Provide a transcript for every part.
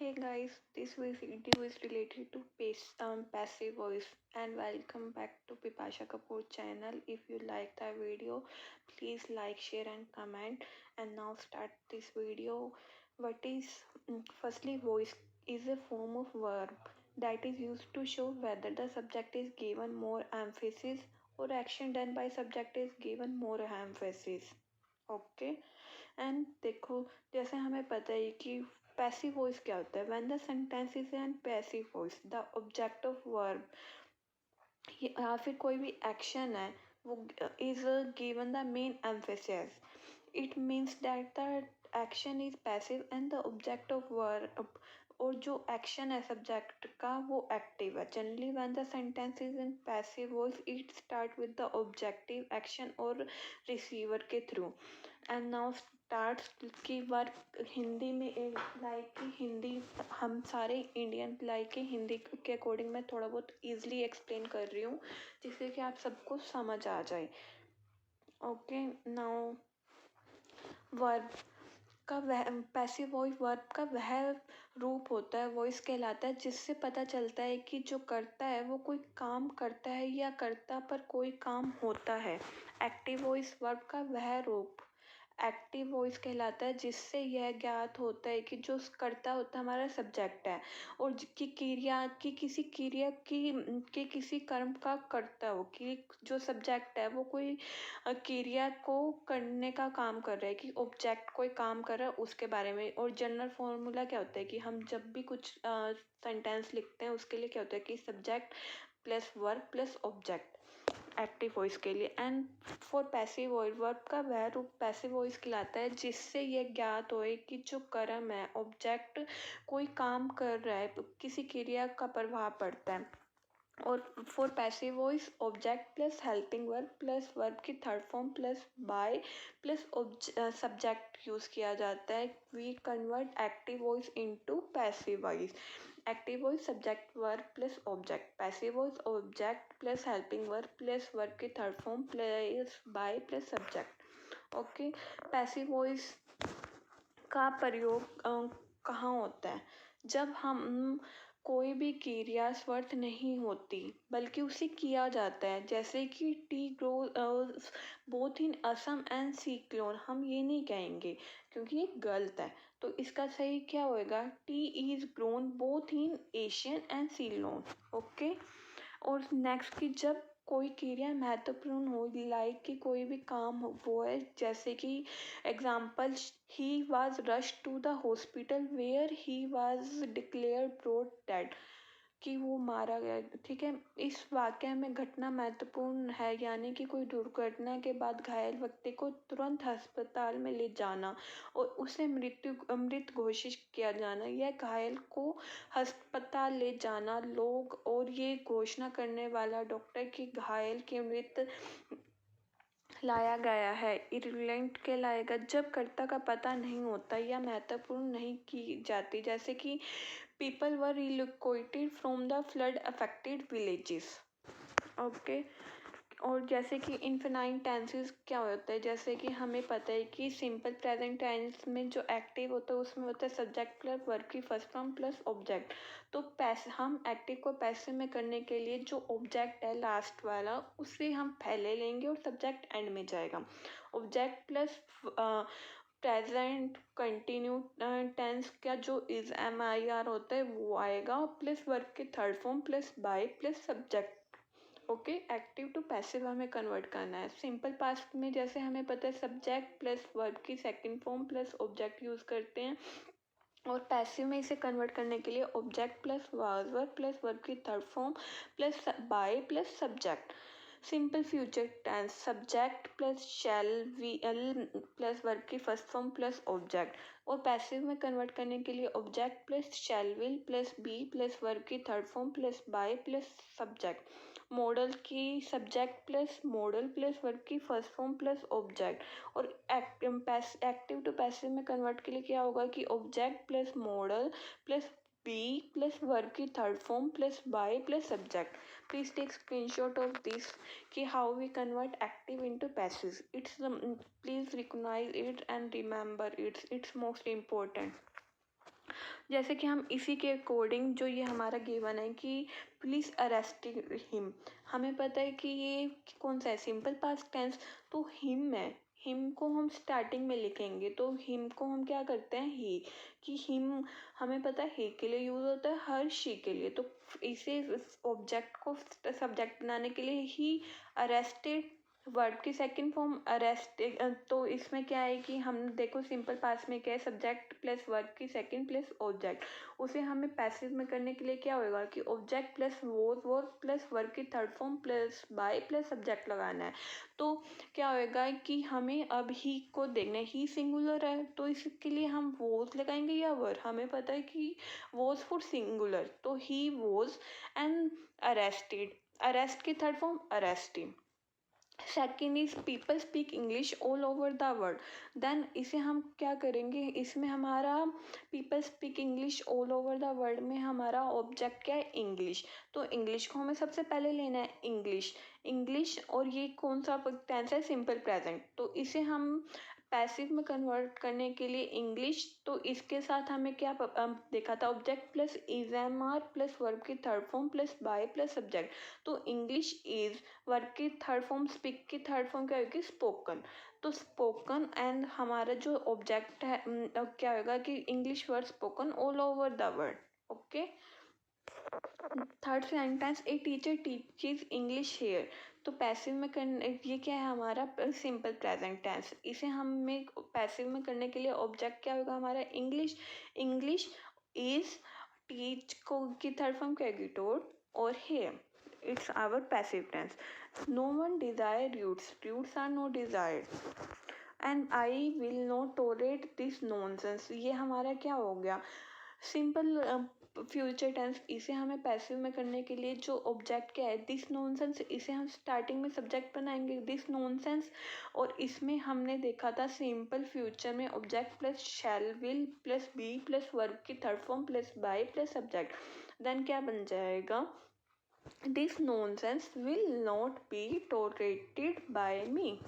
Hey guys, this video is related to passive voice and welcome back to Pipasha Kapoor channel. If you like the video, please like, share and comment. And now start this video. What is firstly voice is a form of verb that is used to show whether the subject is given more emphasis or action done by subject is given more emphasis. Okay. And देखो जैसे हमें पता है कि passive voice क्या होता है when the sentence is an passive voice the object of verb या फिर कोई भी एक्शन है वो is given the main emphasis it means that the action is passive and the object of verb और जो एक्शन है सब्जेक्ट का वो एक्टिव है generally when the sentence is in passive voice it start with the objective action और receiver के through and now starts की work Hindi में लाइक कि हिंदी हम सारे इंडियन लाइक कि हिंदी के अकॉर्डिंग मैं थोड़ा बहुत ईजिली एक्सप्लेन कर रही हूँ जिससे कि आप सबको समझ आ जाए ओके नाउ वर्ब का वह पैसिव वॉइस वर्ब का वह रूप होता है वॉइस कहलाता है जिससे पता चलता है कि जो करता है वो कोई काम करता है या करता पर कोई काम होता है एक्टिव वॉइस वर्ब का वह रूप एक्टिव वॉइस कहलाता है जिससे यह ज्ञात होता है कि जो करता होता हमारा सब्जेक्ट है और की क्रिया की किसी क्रिया की के किसी कर्म का करता हो कि जो सब्जेक्ट है वो कोई क्रिया को करने का काम कर रहा है कि ऑब्जेक्ट कोई काम कर रहा है उसके बारे में और जनरल फॉर्मूला क्या होता है कि हम जब भी कुछ सेंटेंस लिखते हैं उसके लिए क्या होता है कि subject plus verb plus object active voice के लिए and for passive voice verb का वह रूप पैसिव वॉइस कहलाता है जिससे यह ज्ञात होए कि जो कर्म है ऑब्जेक्ट कोई काम कर रहा है किसी क्रिया का प्रभाव पड़ता है और for passive voice object plus helping verb plus verb की third form plus by plus subject use किया जाता है we convert active voice into passive voice active voice subject verb plus object passive voice object plus helping verb plus verb की third form plus by plus subject okay passive voice का प्रयोग कहाँ होता है जब हम कोई भी क्रिया स्वर्थ नहीं होती बल्कि उसे किया जाता है जैसे कि tea grow both in Assam and Ceylon हम ये नहीं कहेंगे क्योंकि ये गलत है तो इसका सही क्या होएगा T is grown both in Asian and Ceylon okay और नेक्स्ट की जब कोई क्रिया महत्वपूर्ण हो लाइक कि कोई भी काम हो वो है जैसे कि example he was rush to the hospital where he was declare brought dead कि वो मारा गया ठीक है इस वाक्य में घटना महत्वपूर्ण है यानी कि कोई दुर्घटना के बाद घायल व्यक्ति को तुरंत अस्पताल में ले जाना और उसे मृत घोषित किया जाना यह घायल को अस्पताल ले जाना लोग और ये घोषणा करने वाला डॉक्टर की घायल के मृत लाया गया है इरिलेंट के लाएगा जब कर्ता का पता नहीं होता या महत्वपूर्ण नहीं की जाती जैसे कि people were relocated from the flood affected villages okay और जैसे कि इन्फिनाइट टेंसेस क्या होता है जैसे कि हमें पता है कि सिंपल प्रेजेंट टेंस में जो एक्टिव होता है उसमें होता है सब्जेक्ट प्लस वर्ब की फर्स्ट फॉर्म प्लस ऑब्जेक्ट तो पैसे हम एक्टिव को पैसे में करने के लिए जो ऑब्जेक्ट है लास्ट वाला उसे हम पहले लेंगे और सब्जेक्ट एंड में जाएगा object plus present continue tense का जो इज एम आई आर होता है वो आएगा प्लस वर्ब के third form plus by plus subject okay active to passive हमें कन्वर्ट करना है सिंपल पास्ट में जैसे हमें पता है सब्जेक्ट प्लस वर्ब की second form plus object use करते हैं और पैसिव में इसे कन्वर्ट करने के लिए object plus was verb plus verb की third form plus by plus subject simple future tense subject plus shall will plus verb की फर्स्ट फॉर्म प्लस ऑब्जेक्ट और पैसिव में कन्वर्ट करने के लिए object plus shall will plus be plus verb की third form plus by plus subject modal की subject plus modal plus verb की first form plus object और एक्टिव टू पैसिव में कन्वर्ट के लिए क्या होगा कि object plus modal plus be plus verb की third form plus by plus subject please take screenshot of this कि how we convert active into passive it's please recognize it and remember it's most important जैसे कि हम इसी के according जो ये हमारा गिवन है कि प्लीज़ अरेस्ट हिम, हमें पता है कि ये कौन सा है, सिंपल पास्ट टेंस, तो हिम है। हिम को हम स्टार्टिंग में लिखेंगे तो हिम को हम क्या करते हैं ही, कि हिम हमें पता है ही के लिए यूज़ होता है, हर शी के लिए, तो इसे ऑब्जेक्ट को सब्जेक्ट बनाने के लिए ही अरेस्टेड, वर्ब की सेकंड फॉर्म अरेस्टेड। तो इसमें क्या है कि हम देखो सिंपल पास्ट में क्या है, सब्जेक्ट प्लस वर्ब की सेकंड प्लस ऑब्जेक्ट, उसे हमें पैसिव में करने के लिए क्या होगा कि object plus was plus verb की third form plus by plus subject लगाना है। तो क्या होएगा कि हमें अब ही को देखना है, ही सिंगुलर है तो इसके लिए हम वॉज लगाएंगे या वर, हमें पता है कि वॉज फॉर सिंगुलर, तो he was and arrested, arrest की third form arresting. Second is people speak English all over the world, then इसे हम क्या करेंगे, इसमें हमारा people speak English all over the world में हमारा ऑब्जेक्ट क्या है, इंग्लिश, तो इंग्लिश को हमें सबसे पहले लेना है इंग्लिश, इंग्लिश, और ये कौन सा टेंस है, सिंपल प्रेजेंट, तो इसे हम पैसिव में कन्वर्ट करने के लिए इंग्लिश, तो इसके साथ हमें क्या देखा था, object plus is am are plus verb की third form plus by plus subject, तो इंग्लिश इज, वर्ब की थर्ड फॉर्म स्पीक की थर्ड फॉर्म क्या होगी, स्पोकन, तो स्पोकन एंड हमारा जो ऑब्जेक्ट है क्या होगा कि English word spoken all over the world. Okay, third sentence, a teacher teaches English here, तो पैसिव में करने ये क्या है हमारा सिंपल प्रेजेंट टेंस, इसे हमें पैसिव में करने के लिए ऑब्जेक्ट क्या होगा हमारा इंग्लिश, इंग्लिश इज, टीच को की थर्ड फॉर्म क्या होगी, टोट, और hair, it's our passive tense. No one desire roots are not desired, and I will not tolerate this nonsense, ये हमारा क्या हो गया, सिंपल फ्यूचर टेंस, इसे हमें पैसिव में करने के लिए जो ऑब्जेक्ट क्या है, दिस नॉनसेंस, इसे हम स्टार्टिंग में सब्जेक्ट बनाएंगे दिस नॉनसेंस, और इसमें हमने देखा था सिंपल फ्यूचर में object plus shall will plus be plus verb की third form plus by plus subject, then क्या बन जाएगा, this nonsense will not be tolerated by me.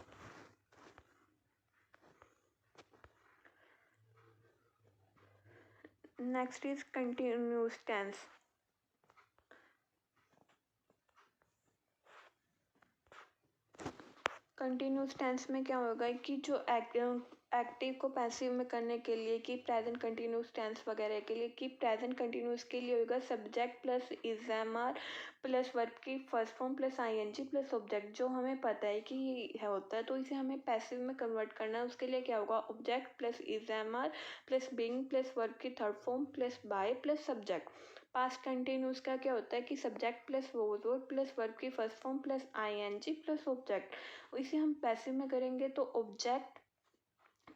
Next is continuous tense. Continuous tense में क्या होगा कि जो एक्टिव को पैसिव में करने के लिए, कि प्रेजेंट कंटिन्यूस टेंस वगैरह के लिए, कि प्रेजेंट कंटिन्यूस के लिए होगा subject plus is am are plus verb की first form plus I N G plus object, जो हमें पता है कि है होता है, तो इसे हमें पैसिव में कन्वर्ट करना है, उसके लिए क्या होगा, object plus is am are plus being plus verb की third form plus by plus subject. Past continuous का क्या होता है कि subject plus was plus verb की first form plus I N G plus object, इसे हम पैसिव में करेंगे तो object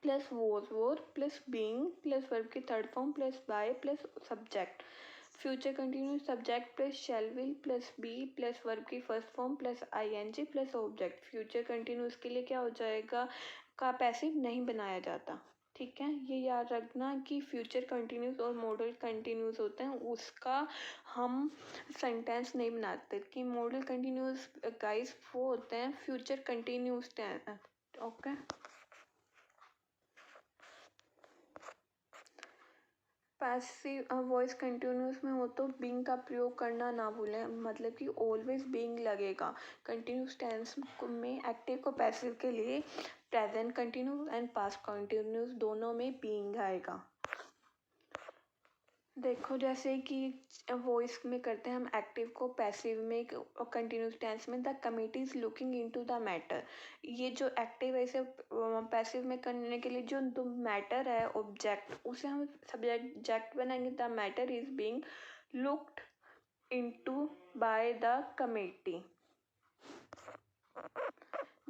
plus was plus being plus verb की third form plus by plus subject. Future continuous subject plus shall will plus be plus verb की first form plus I N G plus object. Future continuous के लिए क्या हो जाएगा, का passive नहीं बनाया जाता। ठीक है, ये याद रखना कि फ्यूचर कंटिन्यूस और मॉडल कंटिन्यूस होते हैं, उसका हम सेंटेंस नहीं बनाते, कि मॉडल कंटिन्यूस गाइस वो होते हैं future continuous tense. Okay, passive voice continuous में हो तो बीइंग का प्रयोग करना ना भूलें, मतलब कि ऑलवेज बीइंग लगेगा। कंटिन्यूस टेंस में एक्टिव को पैसिव के लिए present continuous and past continuous दोनों में बीइंग आएगा। देखो जैसे कि वॉइस में करते हैं हम एक्टिव को पैसिव में, कंटिन्यूस टेंस में the committee is looking into the matter, ये जो एक्टिव है इसे पैसिव में करने के लिए जो मैटर है ऑब्जेक्ट, उसे हम सब्जेक्ट बनाएंगे, the matter is being looked into by the committee.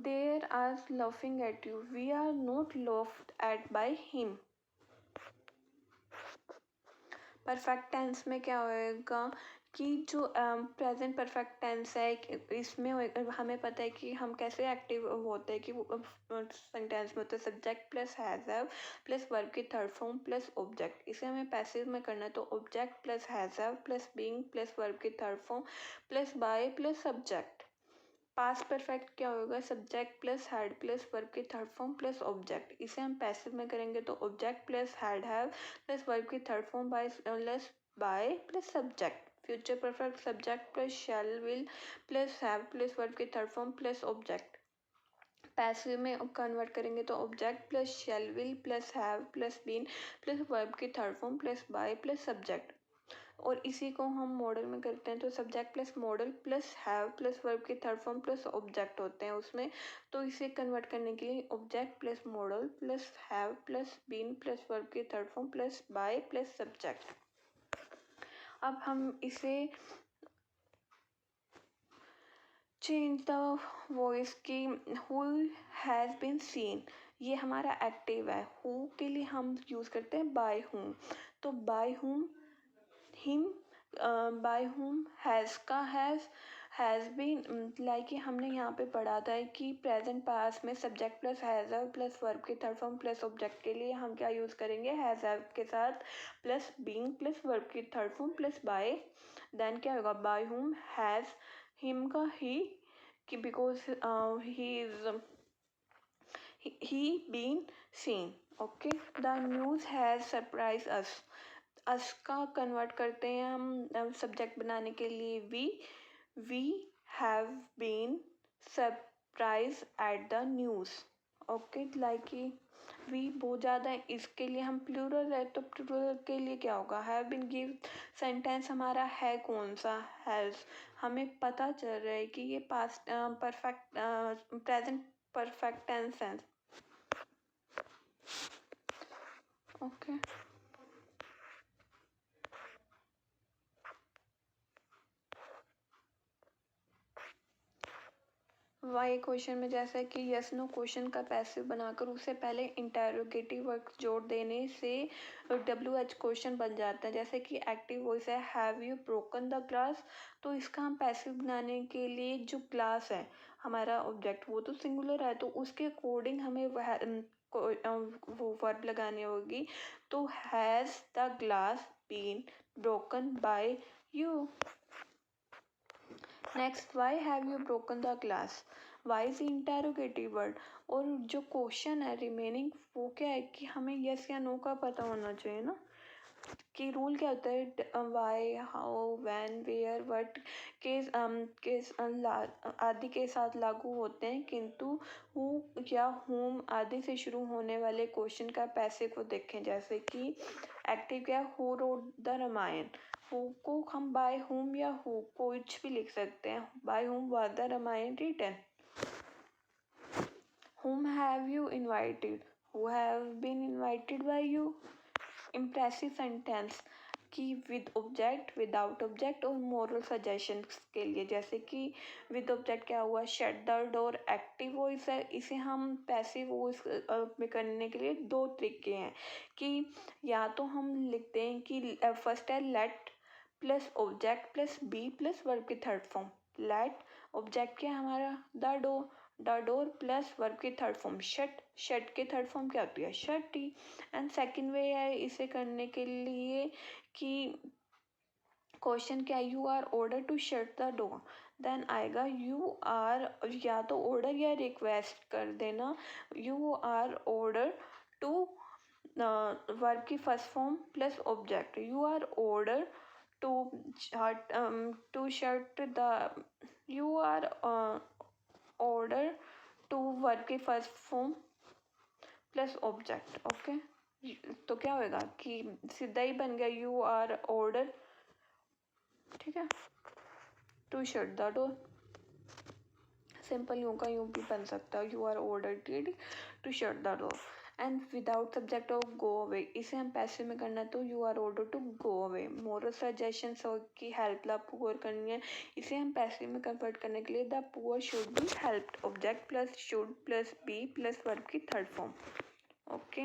There are laughing at you, we are not laughed at by him. Perfect tense में क्या होएगा कि जो प्रेजेंट परफेक्ट टेंस है इसमें हमें पता है कि हम कैसे एक्टिव होते हैं, कि सेंटेंस में होता है subject plus has have plus verb की थर्ड फॉर्म प्लस ऑब्जेक्ट, इसे हमें पैसिव में करना है, तो object plus has have plus being plus verb की third form plus by plus subject. Past perfect क्या होगा, subject plus had plus verb की थर्ड फॉर्म प्लस ऑब्जेक्ट। इसे हम पैसिव में करेंगे तो object plus have plus verb की third form by plus subject. Future perfect subject plus shall will plus have plus verb की third form plus object. Passive में convert करेंगे तो object plus shall will plus have plus been plus verb की third form plus by plus subject. और इसी को हम modal में करते हैं तो subject plus modal plus have plus verb की थर्ड फॉर्म प्लस ऑब्जेक्ट होते हैं उसमें। तो इसे कन्वर्ट करने के लिए object plus modal plus have plus been plus verb की third form plus by plus subject. अब हम इसे चेंज द वॉइस की हु हैज़ बीन सीन, ये हमारा एक्टिव है। हु के लिए हम यूज़ करते हैं बाय हुम, तो by whom him, bye whom has का हैज़ बीन लाइक हमने यहाँ पे पढ़ा था कि प्रेजेंट पास में subject plus has have plus verb के थर्ड फॉर्म प्लस ऑब्जेक्ट के लिए हम क्या यूज़ करेंगे, हैज़ हैव के साथ प्लस बीइंग प्लस वर्ब की third form plus by. Then क्या होगा, बाय हुम हैज़ हिम का ही कि because he is he been seen। Okay, the news has surprise us का कन्वर्ट करते हैं हम सब्जेक्ट बनाने के लिए we have been surprise at the news. Okay, like we बहुत ज़्यादा है, इसके लिए हम प्लूरल है तो प्लूरल के लिए क्या होगा, हैव बीन गिव। सेंटेंस हमारा है कौन सा, हैज़। हमें पता चल रहा है कि ये past perfect present perfect tense है। ओके, वाई क्वेश्चन में जैसा कि यस नो क्वेश्चन का पैसिव बनाकर उसे पहले इंटेरोगेटिव वर्ड जोड़ देने से WH क्वेश्चन बन जाता है। जैसे कि एक्टिव वॉइस है have you broken the glass, तो इसका हम पैसिव बनाने के लिए जो ग्लास है हमारा ऑब्जेक्ट वो तो सिंगुलर है, तो उसके अकॉर्डिंग हमें वो वर्ब लगानी होगी। तो has the glass been broken by you. Next, why have you broken the glass, why is interrogative word. और जो क्वेश्चन है रिमेनिंग वो क्या है कि हमें यस या नो का पता होना चाहिए ना, कि रूल क्या होता है, why how when where what case आदि के साथ लागू होते हैं, किंतु हु या हुम आदि से शुरू होने वाले क्वेश्चन का पैसे को देखें। जैसे कि एक्टिव क्या, who wrote the Ramayana, who को हम बाय हुम या हु कुछ भी लिख सकते हैं, by whom was the Ramayana written. Whom have you invited? Who have been invited by you? Impressive sentence कि विद ऑब्जेक्ट, विदाउट ऑब्जेक्ट और मोरल सजेशंस के लिए। जैसे कि विद ऑब्जेक्ट क्या हुआ, shut the door active voice है, इसे हम पैसिव वॉइस में करने के लिए दो तरीके हैं कि या तो हम लिखते हैं कि फर्स्ट है let plus object plus be plus verb की थर्ड फॉर्म। लेट ऑब्जेक्ट क्या है हमारा, द डोर प्लस वर्ब की थर्ड फॉर्म शट, शट की थर्ड फॉर्म क्या होती है, शट ही। एंड सेकेंड वे है इसे करने के लिए कि क्वेश्चन क्या, you are order to shut the door, then आएगा यू आर, या तो ऑर्डर या रिक्वेस्ट कर देना, you are order to verb की first form plus object, you are order to shut the, you are order to verb की first form plus object. Okay, तो क्या होएगा कि सीधा ही बन गया यू आर ऑर्डर, ठीक है, to shut the door. Simple यूं का यूं भी बन सकता है, you are order to shut the door. And without subject of go away, इसे हम पैसिव में करना है तो you are order to go away. Moral suggestion की हेल्प द पुअर करनी है, इसे हम पैसिव में कन्वर्ट करने के लिए the poor should be helped, object plus should plus be plus verb की थर्ड फॉर्म। ओके,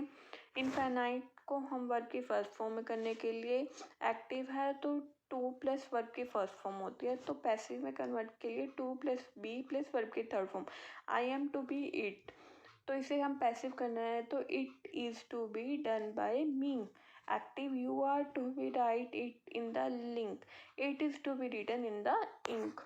इनफाइनाइट को हम वर्ब की फर्स्ट फॉर्म में करने के लिए एक्टिव है तो टू प्लस वर्ब की फर्स्ट फॉर्म होती है, तो पैसिव में कन्वर्ट के लिए to plus be plus verb की third form. I am to be it, तो इसे हम पैसिव करना है तो it is to be done by me. Active, you are to be write it in the link, it is to be written in the ink.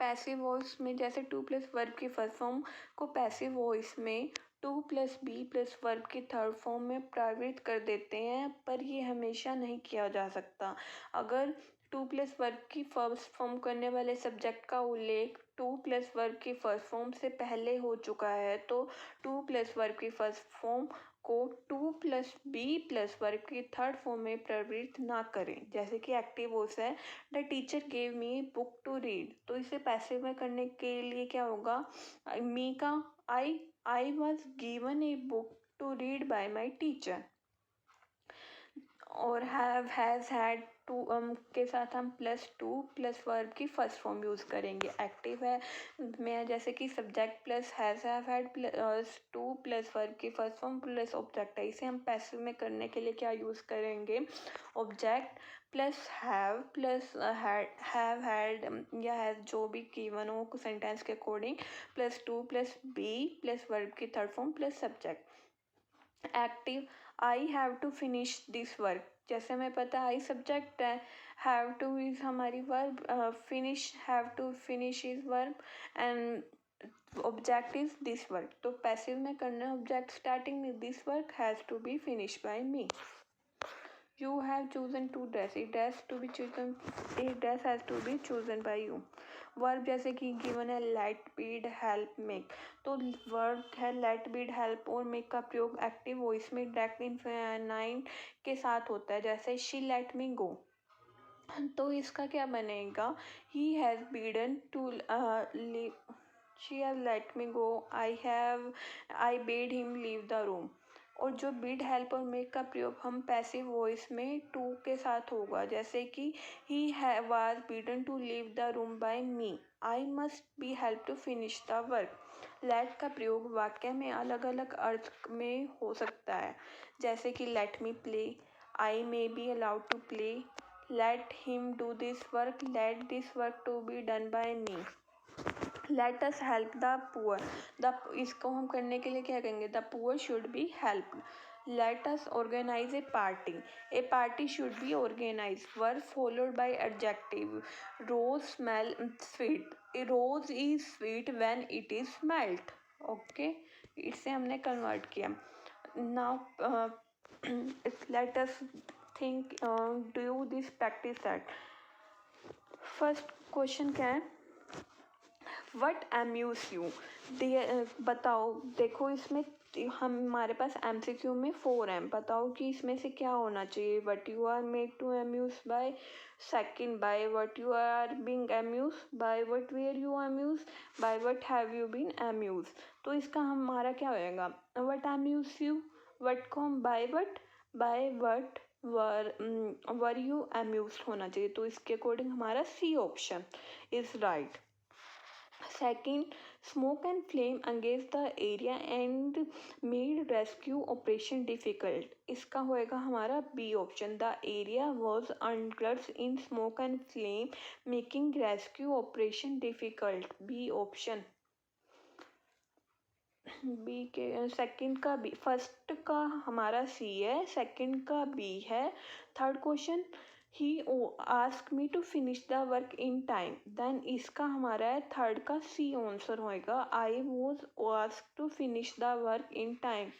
Passive voice में जैसे to plus verb की first form को passive voice में to plus be plus verb की third form में परिवर्तित कर देते हैं, पर ये हमेशा नहीं किया जा सकता। अगर टू प्लस वर्ब की फर्स्ट फॉर्म करने वाले सब्जेक्ट का उल्लेख टू प्लस वर्ब की फर्स्ट फॉर्म से पहले हो चुका है तो टू प्लस वर्ब की फर्स्ट फॉर्म को to plus be plus verb की थर्ड फॉर्म में परिवर्तित ना करें। जैसे कि एक्टिव वॉइस है the teacher gave me book to read, तो इसे पैसिव में करने के लिए क्या होगा, मी का I was given a book to read by my teacher. और हैव हैज़ हैड टू के साथ हम प्लस टू प्लस वर्ब की फर्स्ट फॉर्म यूज़ करेंगे। एक्टिव है में जैसे कि subject plus has have had plus to plus verb की फर्स्ट फॉर्म प्लस ऑब्जेक्ट है। इसे हम पैसिव में करने के लिए क्या यूज़ करेंगे, object plus have plus have had या हैज जो भी गिवन हो सेंटेंस के according plus to plus be plus verb की third form plus subject. Active I have to finish this work, जैसे हमें पता है आई सब्जेक्ट है, हैव टू इज हमारी verb, finish have to finish is verb and object is this work. तो passive में करना ऑब्जेक्ट स्टार्टिंग में this work has to be finish by me. You have chosen to dress. A dress to be chosen. A dress has to be chosen by you. Verb जैसे कि given है late Beed help make, तो verb है late Beed help और make का प्रयोग active voice में direct infinite के साथ होता है। जैसे शी लेट मी गो, तो इसका क्या बनेगा, he has bidden to leave, she has let me go, I bade him leave the room. और जो बीड हेल्प और मेक का प्रयोग हम पैसिव वॉइस में टू के साथ होगा, जैसे कि he was bidden to leave the room by me, I must be help to finish the work. Let का प्रयोग वाक्य में अलग अलग अर्थ में हो सकता है, जैसे कि let me play, I may be allowed to play, let him do this work, let this work to be done by me. Let us help the poor, the इसको हम करने के लिए क्या करेंगे, the poor should be help. Let us organise a party should be organise, verb followed by adjective, rose smell sweet, a rose is sweet when it is smelled. Okay, इससे हमने convert किया। Now let us think do this practice that. First question क्या है, what amuse you, बताओ। देखो इसमें हमारे पास MCQ में 4 हैं, बताओ कि इसमें से क्या होना चाहिए। What you are made to amuse by, second by what you are being amuse, by what were you amuse, by what have you been amuse. तो इसका हमारा क्या होएगा, वट अम्यूज यू, वट को हम by what were you amuse होना चाहिए। तो इसके अकॉर्डिंग हमारा C option is right. Second, smoke and flame engaged the area and made rescue operation difficult. इसका होएगा हमारा B option. The area was engulfed in smoke and flame, making rescue operation difficult. B option. B के second का B, first का हमारा C है, second का B है। Third question, he ask me to finish the work in time, then इसका हमारा है थर्ड का सी आंसर होएगा, I was ask to finish the work in time.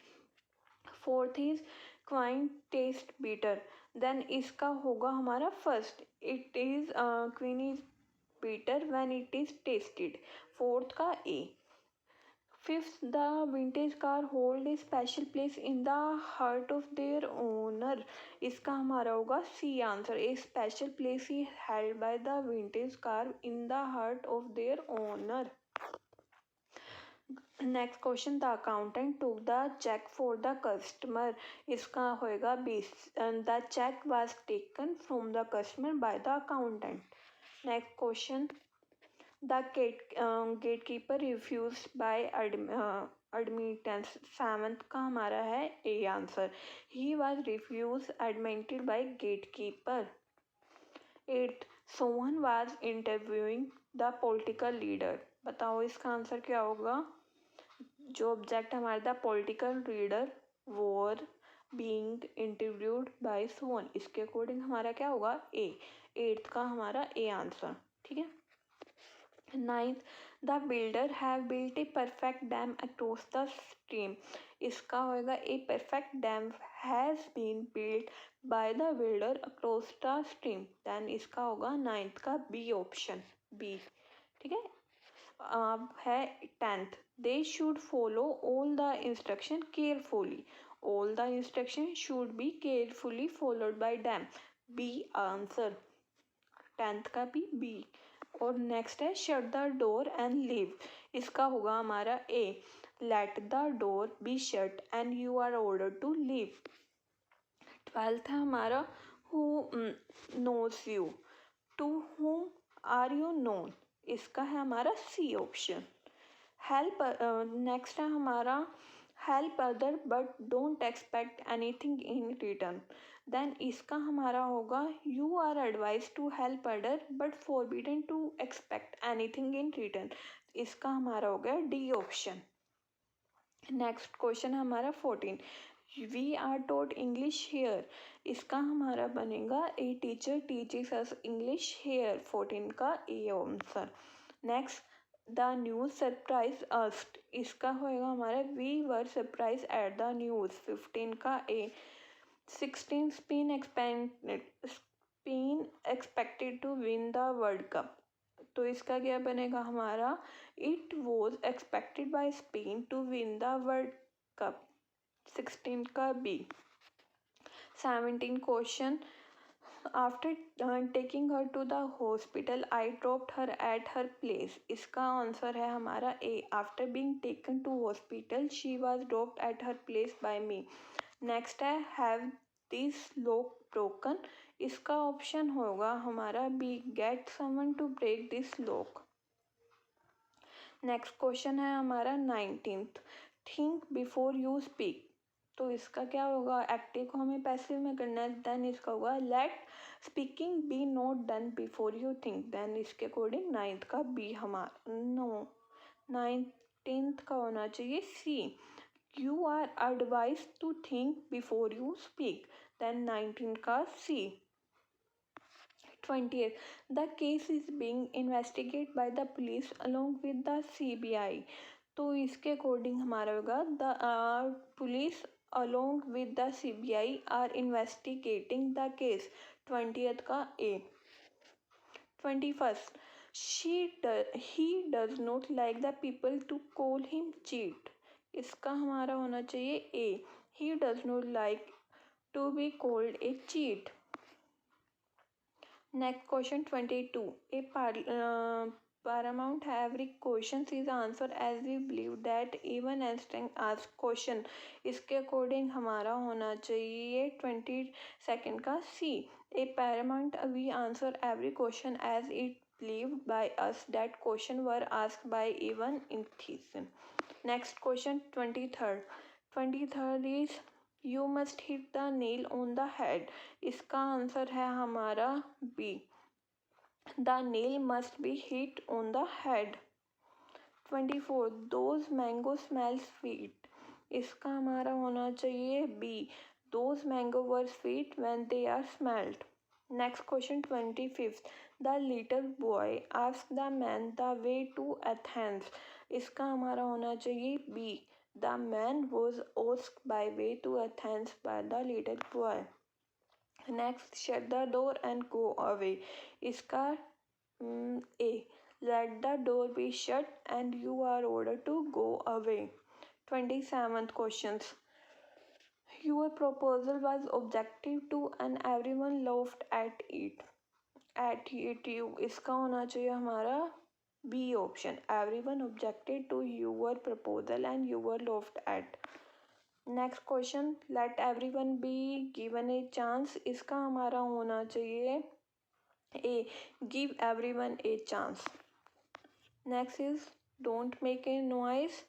Fourth is quinine taste bitter, then इसका होगा हमारा first, it is quinine is bitter when it is tested, fourth का A. Fifth, the vintage car hold a special place in the heart of their owner. इसका हमारा होगा C answer, a special place is held by the vintage car in the heart of their owner. Next question, the accountant took the check for the customer. इसका होएगा B, the check was taken from the customer by the accountant. Next question, the gatekeeper refused by admittance. Seventh का हमारा है A answer, he was refused admitted by gatekeeper. Eighth, Sohan was interviewing the political leader. बताओ इसका answer क्या होगा, जो object हमारे the political leader war being interviewed bye Sohan, इसके अकॉर्डिंग हमारा क्या होगा ए, एट्थ का हमारा ए आंसर। ठीक है। Ninth, the builder have built a perfect dam across the stream. इसका होगा a perfect dam has been built by the builder across the stream. Then इसका होगा ninth का B option B. ठीक है. अब है 10th, they should follow all the instruction carefully. All the instruction should be carefully followed by them. B answer 10th का भी B. और नेक्स्ट है shut the door and leave. इसका होगा हमारा A. Let the door be shut and you are order to leave. 12th है हमारा who knows you. To whom are you known. इसका है हमारा सी ऑप्शन. हेल्प नेक्स्ट है हमारा help other but don't expect anything in return. Then इसका हमारा होगा you are advise to help other but forbidden to expect anything in return. इसका हमारा हो गया डी ऑप्शन. नेक्स्ट क्वेश्चन हमारा 14, we are taught English here. इसका हमारा बनेगा A teacher teaches us English here. 14 का A answer. Next the news surprised us. इसका होएगा हमारा we were surprised at the news. 15 का A. 16 Spain expected to win the world cup. तो इसका क्या बनेगा हमारा it was expected by Spain to win the world cup. 16 का B. 17 question after taking her to the hospital I dropped her at her place. इसका answer है हमारा A. After being taken to hospital she was dropped at her place by me. Next है have this lock broken. इसका option होगा हमारा B get someone to break this lock. Next question है हमारा 19th, think before you speak. तो इसका क्या होगा एक्टिव को हमें पैसिव में करना है. देन इसका होगा let speaking be not done before you think. Then इसके अकॉर्डिंग 9th का बी हमारा नो. 19th का होना चाहिए C. You are advise to think before you speak. Then 19 का सी. 20th, the case is being investigated by the police along with the CBI. तो इसके according हमारा होगा the police along with the CBI are investigating the case. 20th का A. 21st, he does not like the people to call him cheat. इसका हमारा होना चाहिए A. He does not like to be called a cheat. Next question 22. A paramount every question is answer as we believe that even Einstein asked question. इसके according हमारा होना चाहिए 22nd का C. A paramount we answer every question as it believed by us that question were asked by even Einstein. Next question 23rd. 23rd is you must hit the nail on the head. इसका answer है हमारा B. The nail must be hit on the head. 24 those mango smell sweet. इसका हमारा होना चाहिए B. Those mango were sweet when they are smelled. Next question 25th, the little boy ask the man the way to Athens. इसका हमारा होना चाहिए B. The man was asked by way to Athens by the little boy. Next, shut the door and go away. इसका A. Let the door be shut and you are ordered to go away. 27th questions. Your proposal was objective to and everyone laughed at it. At it you. इसका होना चाहिए हमारा B option. Everyone objected to your proposal and you were laughed at. Next question. Let everyone be given a chance. इसका हमारा होना चाहिए A. Give everyone a chance. Next is don't make a noise.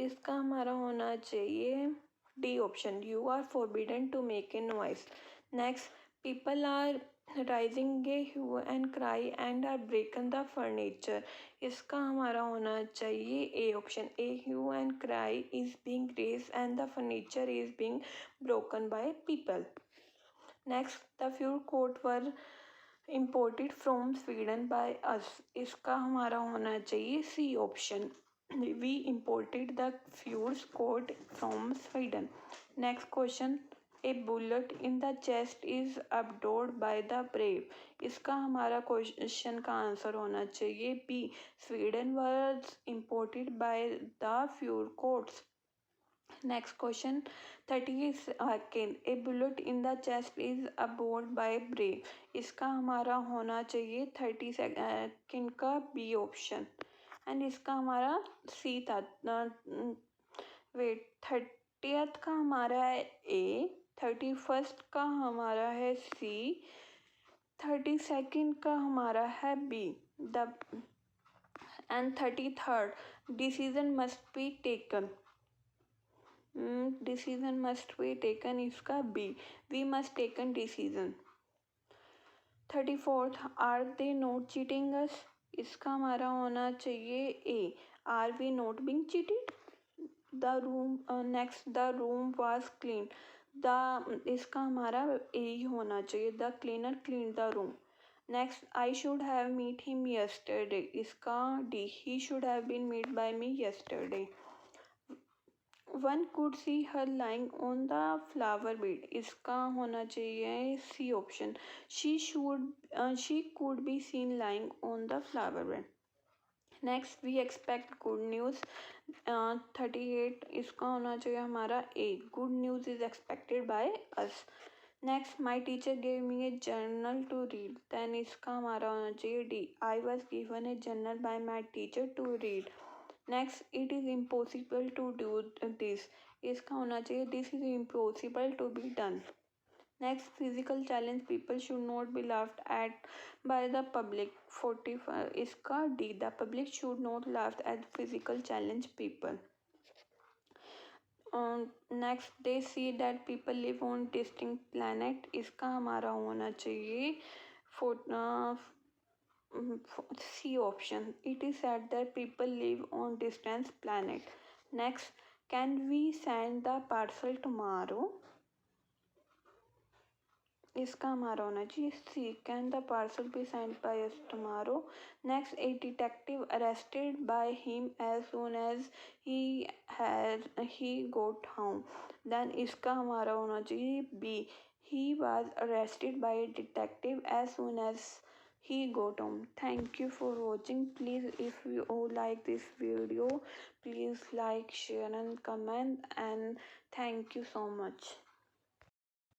इसका हमारा होना चाहिए D option. You are forbidden to make a noise. Next, people are rising a hue and cry and are breaking the furniture. इसका हमारा होना चाहिए A option. A hue and cry is being raised and the furniture is being broken by people. Next, the few court were imported from Sweden by us. इसका हमारा होना चाहिए C option. We imported the Fuse coat from Sweden. Next question. A bullet in the chest is absorbed by the brave. इसका हमारा question का answer होना चाहिए B. Sweden was imported by the Fuse coats. Next question. 30 second. A bullet in the chest is absorbed by brave. इसका हमारा होना चाहिए 30 second का बी ऑप्शन. एंड इसका हमारा सी था. वेट. 30th का हमारा है ए. 31st का हमारा है सी. 32nd का हमारा है B. The end 33rd decision must be taken. Decision must be taken इसका B. We must taken decision. 34th. Are they not cheating us. इसका हमारा होना चाहिए A. Are we not being cheated. The room. Next. The room was clean. The इसका हमारा A ही होना चाहिए. The cleaner clean the room. Next. I should have meet him yesterday. इसका D. He should have been meet by me yesterday. One could see her lying on the flower bed. इसका होना चाहिए C option. She could be seen lying on the flower bed. Next, we expect good news. 38. इसका होना चाहिए हमारा ए. Good news is expected by us. Next, my teacher gave me a journal to read. Then इसका हमारा होना चाहिए D. I was given a journal by my teacher to read. Next. It is impossible to do this. इसका होना चाहिए this is impossible to be done. Next. Physical challenge people should not be laughed at by the public. 45. इसका D. The public should not laughed at physical challenge people. Next. They see that people live on distinct planet. इसका हमारा होना चाहिए C option. It is said that people live on distant planet. Next, can we send the parcel tomorrow? इसका हमारा होना चाहिए सी. Can the parcel be sent by us tomorrow? Next, a detective arrested by him as soon as he got home. Then इसका हमारा होना चाहिए B. He was arrested by a detective as soon as he got home. Thank you for watching. Please, if you all like this video, please like, share and comment, and thank you so much.